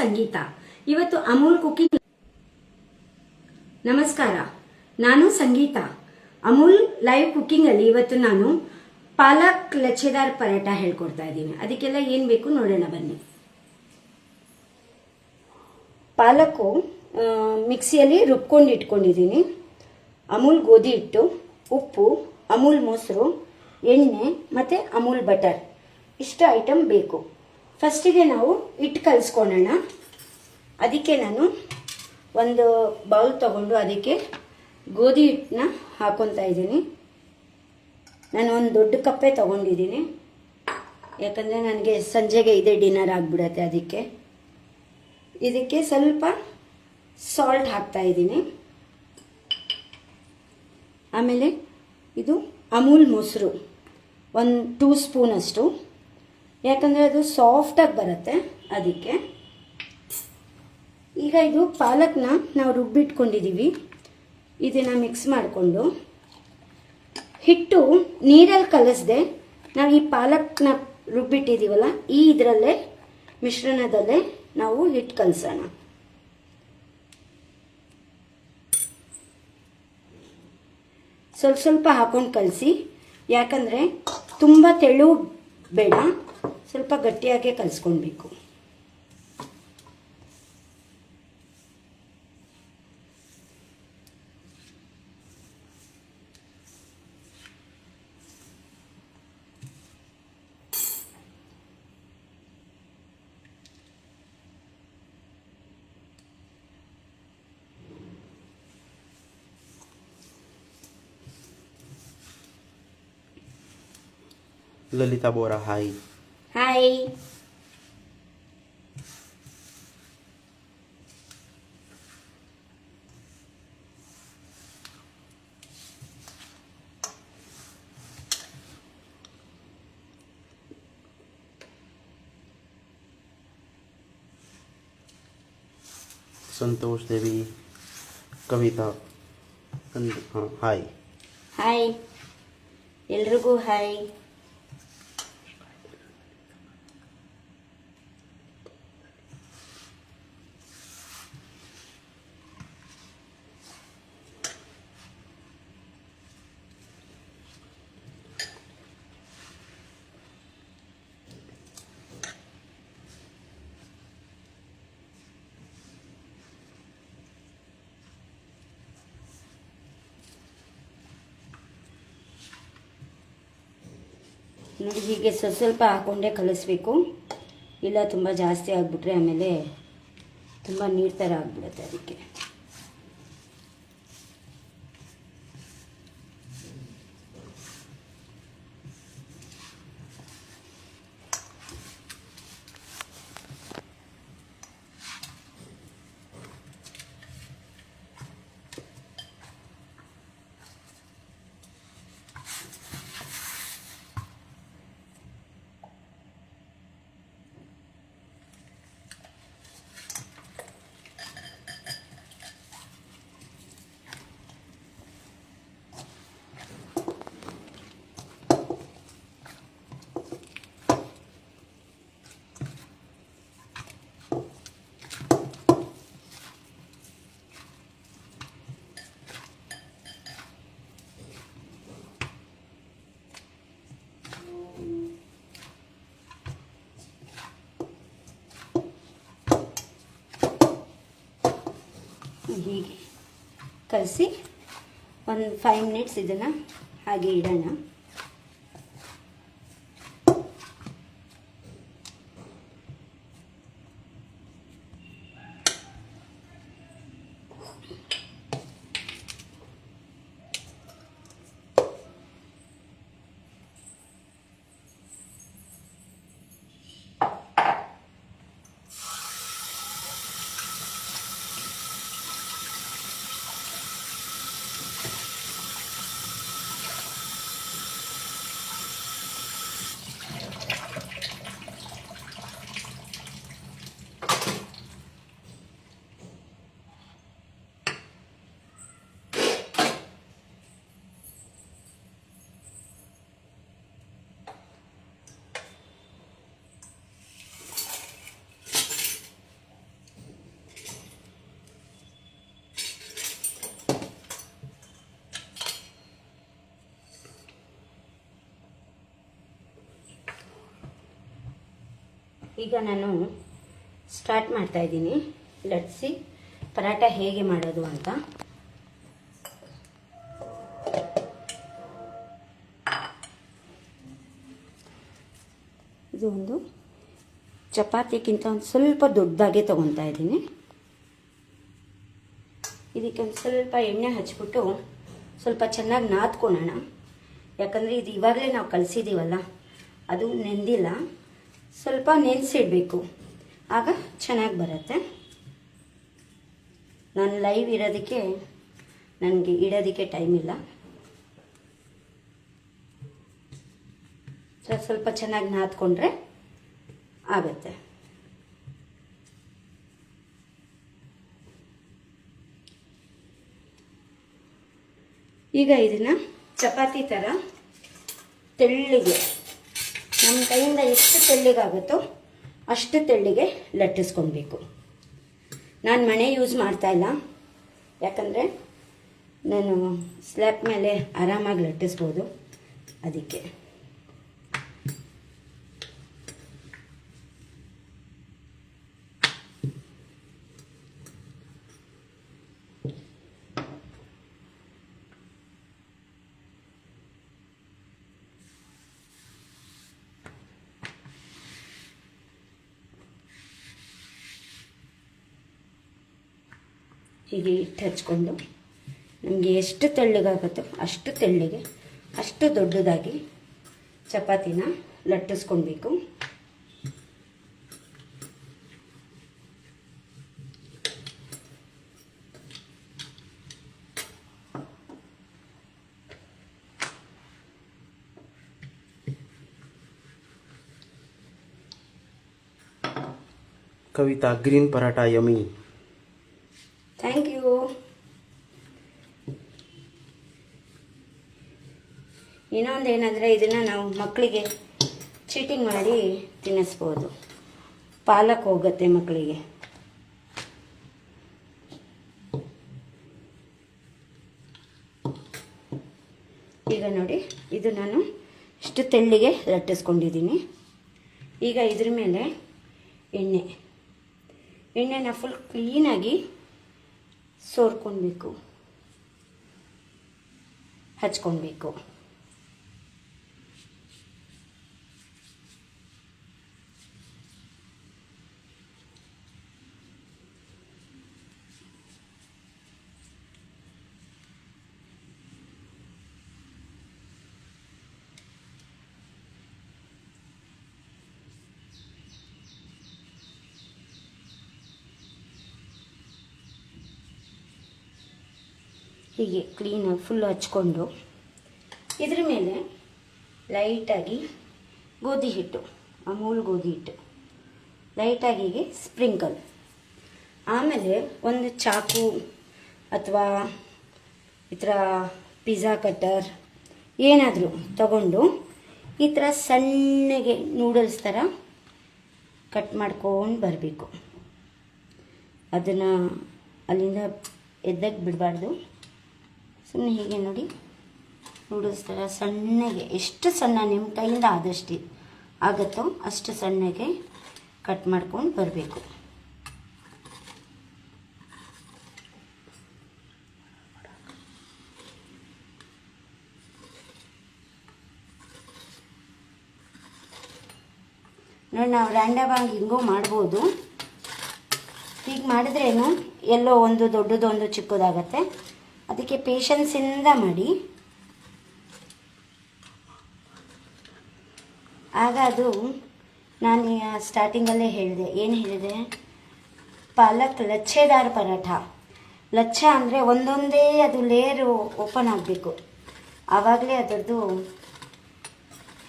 ಸಂಗೀತ. ಇವತ್ತು ಅಮೂಲ್ ಕುಕಿಂಗ್. ನಮಸ್ಕಾರ, ನಾನು ಸಂಗೀತ. ಅಮೂಲ್ ಲೈವ್ ಕುಕಿಂಗ್ ಅಲ್ಲಿ ಇವತ್ತು ನಾನು ಪಾಲಕ್ ಲಚ್ಚೇದಾರ್ ಪರಾಟ ಹೇಳ್ಕೊಡ್ತಾ ಇದ್ದೀನಿ. ಅದಕ್ಕೆಲ್ಲ ಏನ್ ಬೇಕು ನೋಡೋಣ ಬನ್ನಿ. ಪಾಲಕ್ಕು ಮಿಕ್ಸಿಯಲ್ಲಿ ರುಬ್ಕೊಂಡು ಇಟ್ಕೊಂಡಿದ್ದೀನಿ. ಅಮೂಲ್ ಗೋಧಿ ಹಿಟ್ಟು, ಉಪ್ಪು, ಅಮೂಲ್ ಮೊಸರು, ಎಣ್ಣೆ ಮತ್ತು ಅಮೂಲ್ ಬಟರ್, ಇಷ್ಟು ಐಟಮ್ ಬೇಕು. ಫಸ್ಟಿಗೆ ನಾವು ಹಿಟ್ಟು ಕಲಿಸ್ಕೊಳ್ಳೋಣ. ಅದಕ್ಕೆ ನಾನು ಒಂದು ಬೌಲ್ ತಗೊಂಡು ಅದಕ್ಕೆ ಗೋಧಿ ಹಿಟ್ಟನ್ನ ಹಾಕೊತಾ ಇದ್ದೀನಿ. ನಾನು ಒಂದು ದೊಡ್ಡ ಕಪ್ಪೆ ತಗೊಂಡಿದ್ದೀನಿ, ಯಾಕಂದರೆ ನನಗೆ ಸಂಜೆಗೆ ಇದೇ ಡಿನ್ನರ್ ಆಗಿಬಿಡತ್ತೆ. ಇದಕ್ಕೆ ಸ್ವಲ್ಪ ಸಾಲ್ಟ್ ಹಾಕ್ತಾ ಇದ್ದೀನಿ. ಆಮೇಲೆ ಇದು ಅಮೂಲ್ ಮೊಸರು 2 ಸ್ಪೂನ್ ಅಷ್ಟು, ಯಾಕಂದರೆ ಅದು ಸಾಫ್ಟಾಗಿ ಬರುತ್ತೆ ಅದಕ್ಕೆ. ಈಗ ಇದು ಪಾಲಕ್ನ ನಾವು ರುಬ್ಬಿಟ್ಕೊಂಡಿದ್ದೀವಿ, ಇದನ್ನು ಮಿಕ್ಸ್ ಮಾಡಿಕೊಂಡು ಹಿಟ್ಟು ನೀರಲ್ಲಿ ಕಲಿಸ್ದೆ ನಾವು ಈ ಪಾಲಕ್ನ ರುಬ್ಬಿಟ್ಟಿದ್ದೀವಲ್ಲ ಈ ಇದರಲ್ಲೇ ಮಿಶ್ರಣದಲ್ಲೇ ನಾವು ಹಿಟ್ಟು ಕಲಸೋಣ. ಸ್ವಲ್ಪ ಸ್ವಲ್ಪ ಹಾಕೊಂಡು ಕಲಸಿ, ಯಾಕಂದರೆ ತುಂಬ ತೆಳು ಬೇಡ, ಸ್ವಲ್ಪ ಗಟ್ಟಿಯಾಗೆ ಕಲಿಸ್ಕೊಳ್ಬೇಕು. ಲಲಿತಾ ಬೋರಾ, ಹಾಯ್. ಹಾಯ್. ಸಂತೋಷ್ ದೇವಿ, ಕವಿತಾ, ಹಾಯ್. ಹಾಯ್ ಎಲ್ರಿಗೂ ಹಾಯ್. ನೋಡಿ, ಹೀಗೆ ಸ್ವಲ್ಪ ಹಾಕೊಂಡೇ ಕಲಿಸ್ಬೇಕು, ಇಲ್ಲ ತುಂಬ ಜಾಸ್ತಿ ಆಗಿಬಿಟ್ರೆ ಆಮೇಲೆ ತುಂಬ ನೀರು ಥರ ಆಗಿಬಿಡುತ್ತೆ ಅದಕ್ಕೆ. ಹೀಗೆ ಕಲಸಿ ಒಂದು 5 ಮಿನಿಟ್ಸ್ ಇದನ್ನು ಹಾಗೆ ಇಡೋಣ. ಈಗ ನಾನು ಸ್ಟಾರ್ಟ್ ಮಾಡ್ತಾ ಇದ್ದೀನಿ. ಲಟ್ಸಿ ಪರಾಟ ಹೇಗೆ ಮಾಡೋದು ಅಂತ. ಇದು ಒಂದು ಚಪಾತಿಗಿಂತ ಒಂದು ಸ್ವಲ್ಪ ದೊಡ್ಡದಾಗೆ ತೊಗೊತಾ ಇದ್ದೀನಿ. ಇದಕ್ಕೆ ಒಂದು ಸ್ವಲ್ಪ ಎಣ್ಣೆ ಹಚ್ಬಿಟ್ಟು ಸ್ವಲ್ಪ ಚೆನ್ನಾಗಿ ನಾದ್ಕೊಳ್ಳೋಣ. ಯಾಕಂದರೆ ಇದು ಇವಾಗಲೇ ನಾವು ಕಲಸಿದ್ದೀವಲ್ಲ, ಅದು ನೆಂದಿಲ್ಲ. ಸ್ವಲ್ಪ ನೆನೆಸಿಡಬೇಕು, ಆಗ ಚೆನ್ನಾಗಿ ಬರುತ್ತೆ. ನಾನು ಲೈವ್ ಇರೋದಕ್ಕೆ ನನಗೆ ಇಡೋದಕ್ಕೆ ಟೈಮ್ ಇಲ್ಲ. ಸ್ವಲ್ಪ ಚೆನ್ನಾಗಿ ನಾದ್ಕೊಂಡ್ರೆ ಆಗುತ್ತೆ. ಈಗ ಇದನ್ನು ಚಪಾತಿ ಥರ ತೆಳ್ಳಿಗೆ, ನಮ್ಮ ಕೈಯಿಂದ ಎಷ್ಟು ತೆಳ್ಳಿಗಾಗುತ್ತೋ ಅಷ್ಟು ತೆಳ್ಳಿಗೆ ಲಟ್ಟಿಸ್ಕೊಳ್ಬೇಕು. ನಾನು ಮಣೆ ಯೂಸ್ ಮಾಡ್ತಾ ಇಲ್ಲ, ಯಾಕಂದರೆ ನಾನು ಸ್ಲ್ಯಾಬ್ ಮೇಲೆ ಆರಾಮಾಗಿ ಲಟ್ಟಿಸ್ಬೋದು, ಅದಕ್ಕೆ. ಹೀಗೆ ಇಟ್ಟು ಹಚ್ಕೊಂಡು ನಮಗೆ ಎಷ್ಟು ತೆಳ್ಳಗಾಗುತ್ತೋ ಅಷ್ಟು ತೆಳ್ಳಿಗೆ, ಅಷ್ಟು ದೊಡ್ಡದಾಗಿ ಚಪಾತಿನ ಲಟ್ಟಿಸ್ಕೊಳ್ಬೇಕು. Kavita, green paratha yummy. Thank you. ಇನ್ನೊಂದು ಏನಂದರೆ, ಇದನ್ನು ನಾವು ಮಕ್ಕಳಿಗೆ ಚೀಟಿಂಗ್ ಮಾಡಿ ತಿನ್ನಿಸ್ಬೋದು. ಪಾಲಕ್ ಹೋಗುತ್ತೆ ಮಕ್ಕಳಿಗೆ. ಈಗ ನೋಡಿ, ಇದು ನಾನು ಇಷ್ಟು ತೆಳ್ಳಿಗೆ ಲಟ್ಟಿಸ್ಕೊಂಡಿದ್ದೀನಿ. ಈಗ ಇದ್ರ ಮೇಲೆ ಎಣ್ಣೆನ ಫುಲ್ ಕ್ಲೀನಾಗಿ ಸೋರ್ಕೊಳ್ಬೇಕು, ಹಚ್ಕೊಳ್ಬೇಕು. ಹೀಗೆ ಕ್ಲೀನಾಗಿ ಫುಲ್ ಹಚ್ಕೊಂಡು ಇದ್ರ ಮೇಲೆ ಲೈಟಾಗಿ ಗೋಧಿ ಹಿಟ್ಟು, ಅಮೂಲ್ ಗೋಧಿ ಹಿಟ್ಟು ಲೈಟಾಗಿ ಹೀಗೆ ಸ್ಪ್ರಿಂಕಲ್. ಆಮೇಲೆ ಒಂದು ಚಾಕು ಅಥವಾ ಈ ಥರ ಪಿಜ್ಜಾ ಕಟ್ಟರ್ ಏನಾದರೂ ತಗೊಂಡು ಈ ಥರ ಸಣ್ಣಗೆ ನೂಡಲ್ಸ್ ಥರ ಕಟ್ ಮಾಡ್ಕೊಂಡು ಬರಬೇಕು. ಅದನ್ನು ಅಲ್ಲಿಂದ ಎದ್ದಕ್ಕೆ ಬಿಡಬಾರ್ದು. ಸುಮ್ಮನೆ ಹೀಗೆ ನೋಡಿ, ನೂಡಲ್ಸ್ ಥರ ಸಣ್ಣಗೆ, ಎಷ್ಟು ಸಣ್ಣ ನಿಮ್ಮ ಕೈಯಿಂದ ಆದಷ್ಟು ಆಗುತ್ತೋ ಅಷ್ಟು ಸಣ್ಣಗೆ ಕಟ್ ಮಾಡ್ಕೊಂಡು ಬರಬೇಕು. ನೋಡಿ, ನಾವು ರ್ಯಾಂಡಮ್ ಆಗಿ ಹಿಂಗೂ ಮಾಡ್ಬೋದು. ಹೀಗೆ ಮಾಡಿದ್ರೇನು ಎಲ್ಲೋ ಒಂದು ದೊಡ್ಡದು ಒಂದು ಚಿಕ್ಕದಾಗತ್ತೆ. ಅದಕ್ಕೆ ಪೇಷನ್ಸಿಂದ ಮಾಡಿ, ಆಗ ಅದು ನಾನು ಸ್ಟಾರ್ಟಿಂಗಲ್ಲೇ ಹೇಳಿದೆ. ಏನು ಹೇಳಿದೆ? ಪಾಲಕ್ ಲಚ್ಚೇದಾರ್ ಪರಾಠ. ಲಚ್ಚ ಅಂದರೆ ಒಂದೊಂದೇ ಅದು ಲೇಯರು ಓಪನ್ ಆಗಬೇಕು, ಆವಾಗಲೇ ಅದರದ್ದು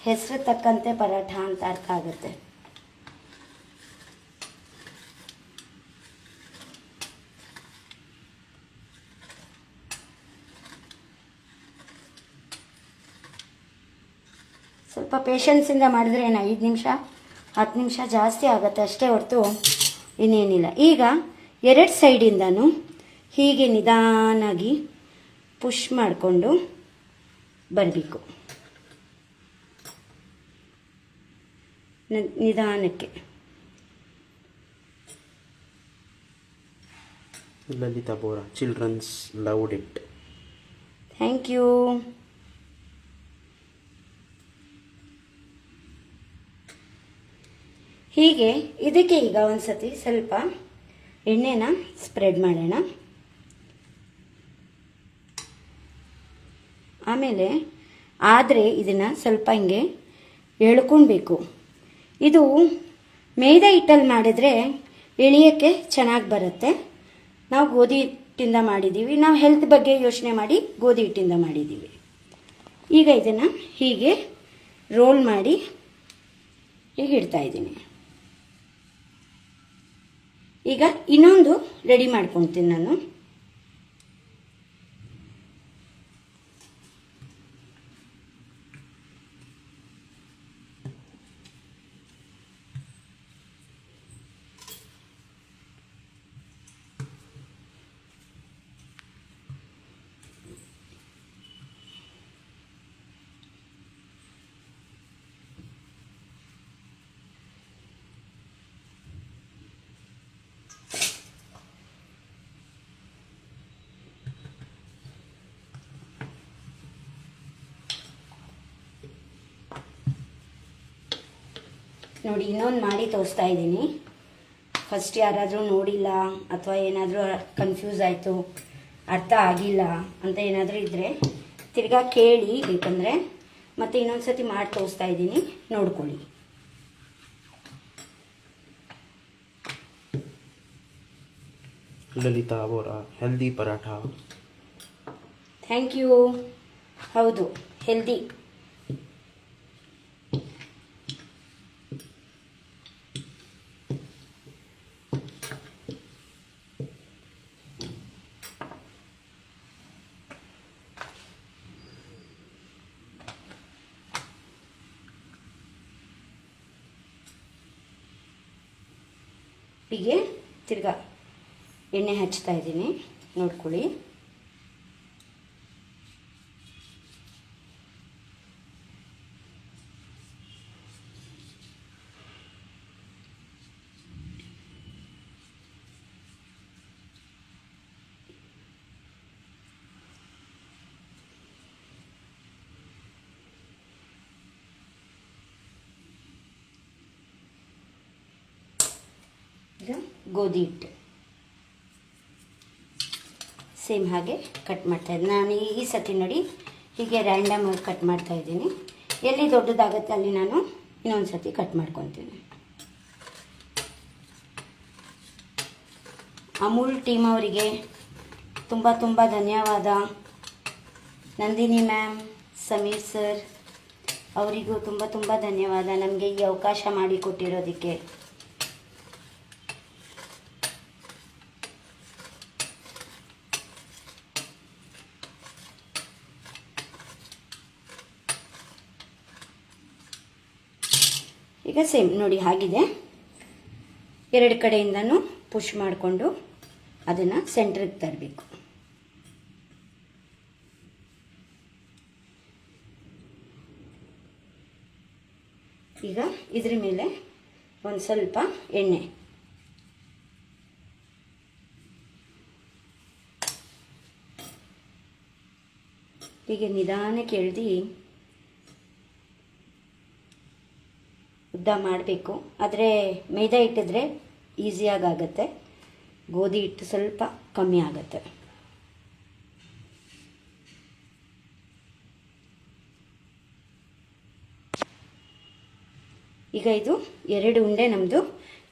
ಹೆಸರು ತಕ್ಕಂತೆ ಪರಾಠ ಅಂತ ಅರ್ಥ ಆಗುತ್ತೆ. ಸ್ವಲ್ಪ ಪೇಷನ್ಸಿಂದ ಮಾಡಿದ್ರೆ ಏನು 5 ನಿಮಿಷ 10 ನಿಮಿಷ ಜಾಸ್ತಿ ಆಗುತ್ತೆ ಅಷ್ಟೇ ಹೊರತು ಇನ್ನೇನಿಲ್ಲ. ಈಗ 2 ಸೈಡಿಂದನೂ ಹೀಗೆ ನಿಧಾನಾಗಿ ಪುಷ್ ಮಾಡಿಕೊಂಡು ಬರಬೇಕು. ನಿಧಾನಕ್ಕೆ Lalita Bora, children's loved it. Thank you. ಹೀಗೆ ಇದಕ್ಕೆ ಈಗ ಒಂದ್ಸತಿ ಸ್ವಲ್ಪ ಎಣ್ಣೆನ ಸ್ಪ್ರೆಡ್ ಮಾಡೋಣ. ಆಮೇಲೆ ಆದರೆ ಇದನ್ನು ಸ್ವಲ್ಪ ಹಿಂಗೆ ಎಳ್ಕೊಳ್ಬೇಕು. ಇದು ಮೈದಾ ಹಿಟ್ಟಲ್ಲಿ ಮಾಡಿದರೆ ಎಳೆಯೋಕ್ಕೆ ಚೆನ್ನಾಗಿ ಬರುತ್ತೆ. ನಾವು ಗೋಧಿ ಹಿಟ್ಟಿಂದ ಮಾಡಿದ್ದೀವಿ. ನಾವು ಹೆಲ್ತ್ ಬಗ್ಗೆ ಯೋಚನೆ ಮಾಡಿ ಗೋಧಿ ಹಿಟ್ಟಿಂದ ಮಾಡಿದ್ದೀವಿ. ಈಗ ಇದನ್ನು ಹೀಗೆ ರೋಲ್ ಮಾಡಿ ಹೀಗೆ ಇಡ್ತಾ ಇದ್ದೀನಿ. ಈಗ ಇನ್ನೊಂದು ರೆಡಿ ಮಾಡ್ಕೊಳ್ತೀನಿ ನಾನು. ನೋಡಿ, ಇನ್ನೊಂದು ಮಾಡಿ ತೋರಿಸ್ತಾ ಇದ್ದೀನಿ. ಫಸ್ಟ್ ಯಾರಾದರೂ ನೋಡಿಲ್ಲ ಅಥವಾ ಏನಾದರೂ ಕನ್ಫ್ಯೂಸ್ ಆಯಿತು, ಅರ್ಥ ಆಗಿಲ್ಲ ಅಂತ ಏನಾದರೂ ಇದ್ದರೆ ತಿರ್ಗಾ ಕೇಳಿ, ಬೇಕಂದರೆ ಮತ್ತೆ ಇನ್ನೊಂದು ಸತಿ ಮಾಡಿ ತೋರಿಸ್ತಾ ಇದ್ದೀನಿ, ನೋಡ್ಕೊಳ್ಳಿ. Lalita Bora, healthy paratha. Thank you. ಹೌದು, ಹೆಲ್ದಿ. ಹೀಗೆ ತಿರ್ಗಾ ಎಣ್ಣೆ ಹಚ್ತಾ ಇದ್ದೀನಿ, ನೋಡ್ಕೊಳ್ಳಿ. ಈಗ ಗೋಧಿ ಹಿಟ್ಟು ಸೇಮ್ ಹಾಗೆ ಕಟ್ ಮಾಡ್ತಾ ಇದ್ದೀನಿ. ನಾನು ಈ ಸತಿ ನೋಡಿ ಹೀಗೆ ರ್ಯಾಂಡಮ್ ಆಗಿ ಕಟ್ ಮಾಡ್ತಾ ಇದ್ದೀನಿ. ಎಲ್ಲಿ ದೊಡ್ಡದಾಗುತ್ತೆ ಅಲ್ಲಿ ನಾನು ಇನ್ನೊಂದು ಸತಿ ಕಟ್ ಮಾಡ್ಕೊತೀನಿ. ಅಮೂಲ್ ಟೀಮ್ ಅವರಿಗೆ ತುಂಬ ತುಂಬ ಧನ್ಯವಾದ. ನಂದಿನಿ ಮ್ಯಾಮ್, ಸಮೀರ್ ಸರ್ ಅವರಿಗೂ ತುಂಬ ತುಂಬ ಧನ್ಯವಾದ ನಮಗೆ ಈ ಅವಕಾಶ ಮಾಡಿಕೊಟ್ಟಿರೋದಕ್ಕೆ. ಈಗ ಸೇಮ್ ನೋಡಿ ಆಗಿದೆ. ಎರಡು ಕಡೆಯಿಂದನೂ ಪುಷ್ ಮಾಡಿಕೊಂಡು ಅದನ್ನು ಸೆಂಟ್ರಿಗೆ ತರಬೇಕು. ಈಗ ಇದ್ರ ಮೇಲೆ ಒಂದು ಸ್ವಲ್ಪ ಎಣ್ಣೆ, ಹೀಗೆ ನಿಧಾನಕ್ಕೆ ಎಳ್ದು ಉದ್ದ ಮಾಡಬೇಕು. ಆದರೆ ಮೈದಾ ಹಿಟ್ಟಿದ್ರೆ ಈಸಿಯಾಗಿ ಆಗುತ್ತೆ, ಗೋಧಿ ಹಿಟ್ಟು ಸ್ವಲ್ಪ ಕಮ್ಮಿ ಆಗುತ್ತೆ. ಈಗ ಇದು ಎರಡು ಉಂಡೆ ನಮ್ಮದು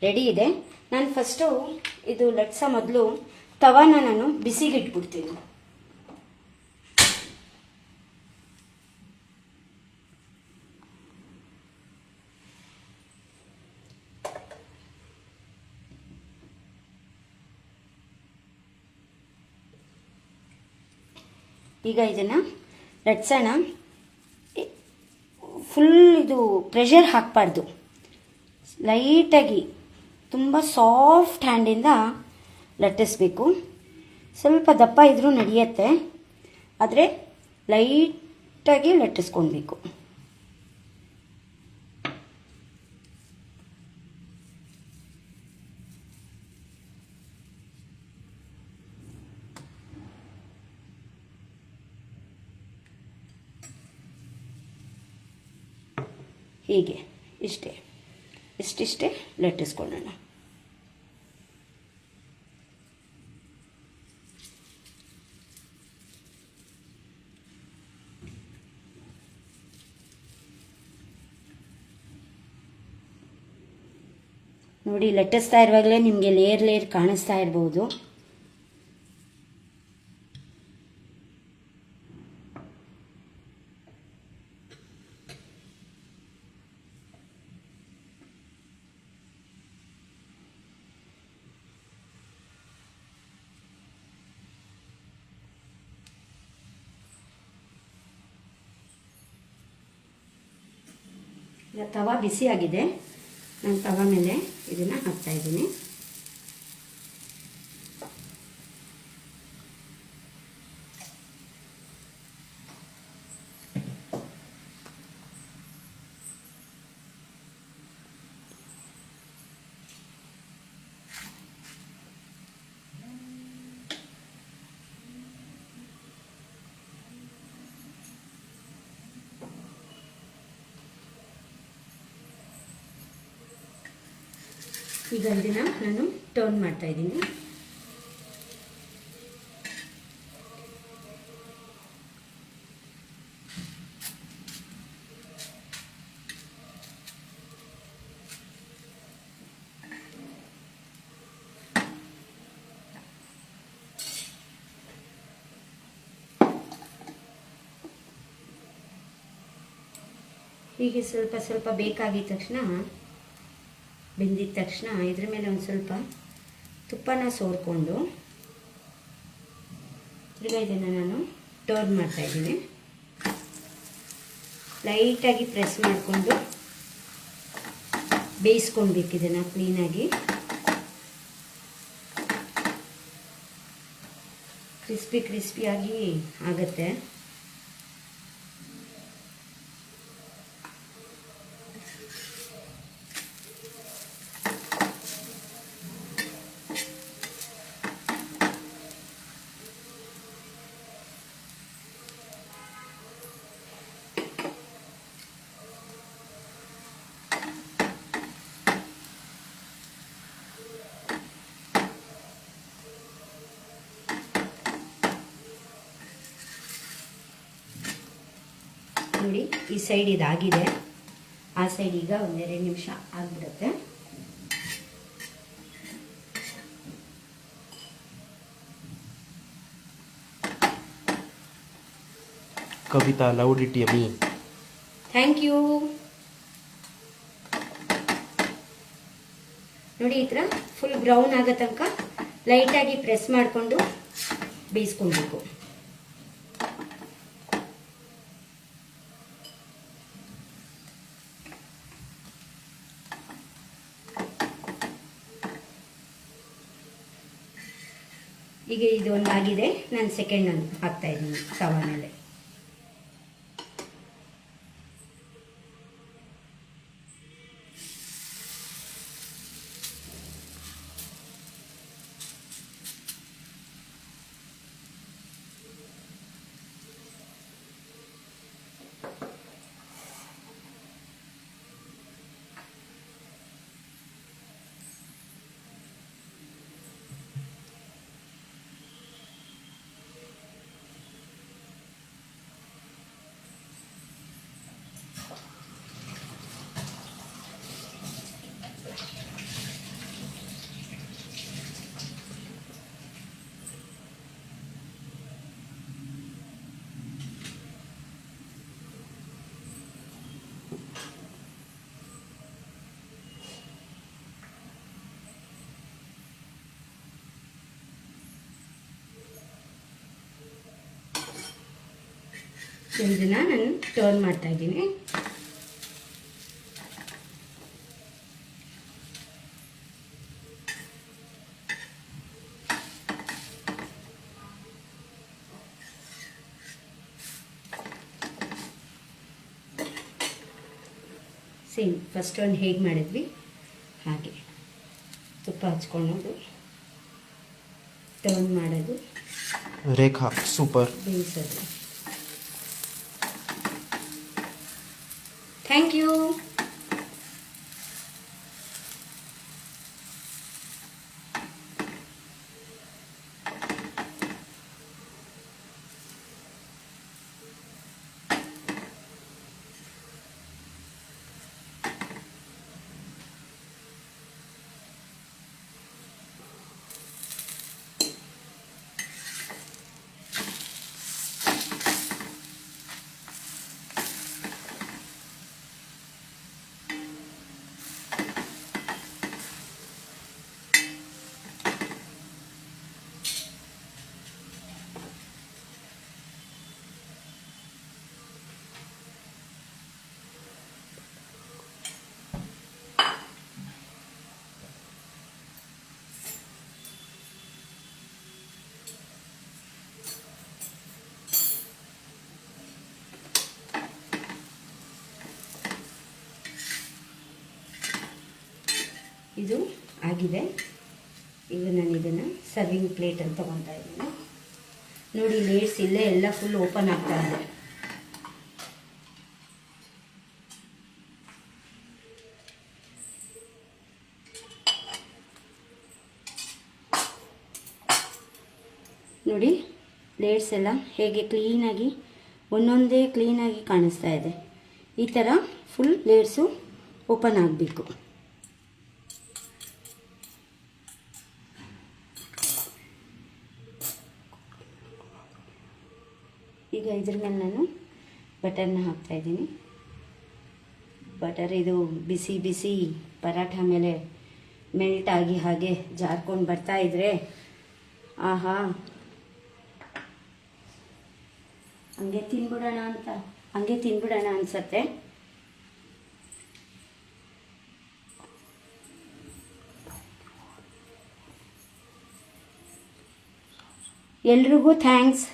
ರೆಡಿ ಇದೆ. ನಾನು ಫಸ್ಟು ಇದು ಲಟ್ಸ ಮೊದಲು ತವಾನ ನಾನು ಬಿಸಿಗಿಟ್ಬಿಡ್ತೀನಿ. ಈಗ ಇದನ್ನು ಲಟ್ಸೋಣ. ಫುಲ್ ಇದು ಪ್ರೆಷರ್ ಹಾಕಬಾರ್ದು, ಲೈಟಾಗಿ ತುಂಬ ಸಾಫ್ಟ್ ಹ್ಯಾಂಡಿಂದ ಲಟ್ಟಿಸ್ಬೇಕು. ಸ್ವಲ್ಪ ದಪ್ಪ ಇದ್ರೂ ನಡೆಯುತ್ತೆ, ಆದರೆ ಲೈಟಾಗಿ ಲಟ್ಟಿಸ್ಕೊಳ್ಬೇಕು. ಹೀಗೆ ಇಷ್ಟಿಷ್ಟೇ ಲಟ್ಟಿಸ್ಕೊಳ್ಳೋಣ. ನೋಡಿ, ಲಟ್ಟಿಸ್ತಾ ಇರುವಾಗಲೇ ನಿಮಗೆ ಲೇಯರ್ ಕಾಣಿಸ್ತಾ ಇರ್ಬೋದು. ಈಗ ತವಾ ಬಿಸಿಯಾಗಿದೆ. ನಾನು ತವಾ ಮೇಲೆ ಇದನ್ನು ಹಾಕ್ತಾಯಿದ್ದೀನಿ. ಈಗ ಇದನ್ನು ನಾನು ಟರ್ನ್ ಮಾಡ್ತಾ ಇದ್ದೀನಿ. ಹೀಗೆ ಸ್ವಲ್ಪ ಸ್ವಲ್ಪ ಬೇಕಾಗಿದ್ದ ತಕ್ಷಣ, ಬೆಂದಿದ ತಕ್ಷಣ ಇದ್ರ ಮೇಲೆ ಒಂದು ಸ್ವಲ್ಪ ತುಪ್ಪನ ಸೋರ್ಕೊಂಡು ಈಗ ಇದನ್ನು ನಾನು ಟರ್ನ್ ಮಾಡ್ತಾಯಿದ್ದೀನಿ. ಲೈಟಾಗಿ ಪ್ರೆಸ್ ಮಾಡಿಕೊಂಡು ಬೇಯಿಸ್ಕೊಳ್ಬೇಕು ಇದನ್ನು ಕ್ಲೀನಾಗಿ. ಕ್ರಿಸ್ಪಿಯಾಗಿ ಆಗುತ್ತೆ. ನೋಡಿ, ಈ ಸೈಡ್ ಇದಾಗಿದೆ. ಆ ಸೈಡ್ ಈಗ 1-2 ನಿಮಿಷ ಆಗಿಬಿಡುತ್ತೆ. Kavita loved it yummy. Thank you. ನೋಡಿ, ಈ ಥರ ಫುಲ್ ಬ್ರೌನ್ ಆಗೋ ತನಕ ಲೈಟಾಗಿ ಪ್ರೆಸ್ ಮಾಡಿಕೊಂಡು ಬೇಯಿಸ್ಕೊಳ್ಬೇಕು. ಈಗ ಇದು ಒಂದಾಗಿದೆ. ನಾನು ಸೆಕೆಂಡ್ ಒಂದು ಹಾಕ್ತಾಯಿದ್ದೀನಿ ತವಾ ಮೇಲೆ. ಇದನ್ನು ನಾನು ಟರ್ನ್ ಮಾಡ್ತಾ ಇದ್ದೀನಿ. ಸೇಮ್ ಫಸ್ಟ್ ಒಂದು ಹೇಗೆ ಮಾಡಿದ್ವಿ ಹಾಗೆ ತುಪ್ಪ ಹಚ್ಕೊಳ್ಳೋದು, ಟರ್ನ್ ಮಾಡೋದು, ರೇಖಾ ಸೂಪರ್. ಬೇಯಿಸೋದು. Thank you. ಇದು ಆಗಿದೆ. ಈಗ ನಾನು ಇದನ್ನು ಸರ್ವಿಂಗ್ ಪ್ಲೇಟಲ್ಲಿ ತೊಗೊತಾ ಇದ್ದೀನಿ. ನೋಡಿ ಲೇಟ್ಸ್ ಇಲ್ಲೇ ಎಲ್ಲ ಫುಲ್ ಓಪನ್ ಆಗ್ತಾ ಇದೆ. ನೋಡಿ ಲೇಟ್ಸ್ ಎಲ್ಲ ಹೇಗೆ ಕ್ಲೀನಾಗಿ ಒಂದೊಂದೇ ಕ್ಲೀನಾಗಿ ಕಾಣಿಸ್ತಾ ಇದೆ. ಈ ಥರ ಫುಲ್ ಲೇಟ್ಸು ಓಪನ್ ಆಗಬೇಕು. ಈಗ ಇದ್ರ ಮೇಲೆ ನಾನು ಬಟರ್ನ ಹಾಕ್ತಾಯಿದ್ದೀನಿ. ಬಟರ್ ಇದು ಬಿಸಿ ಬಿಸಿ ಪರಾಠ ಮೇಲೆ ಮೆಲ್ಟ್ ಆಗಿ ಹಾಗೆ ಜಾರ್ಕೊಂಡು ಬರ್ತಾ ಇದ್ರೆ ಆಹಾ, ಹಂಗೆ ತಿನ್ಬಿಡೋಣ ಅನ್ಸತ್ತೆ. ಎಲ್ರಿಗೂ ಥ್ಯಾಂಕ್ಸ್.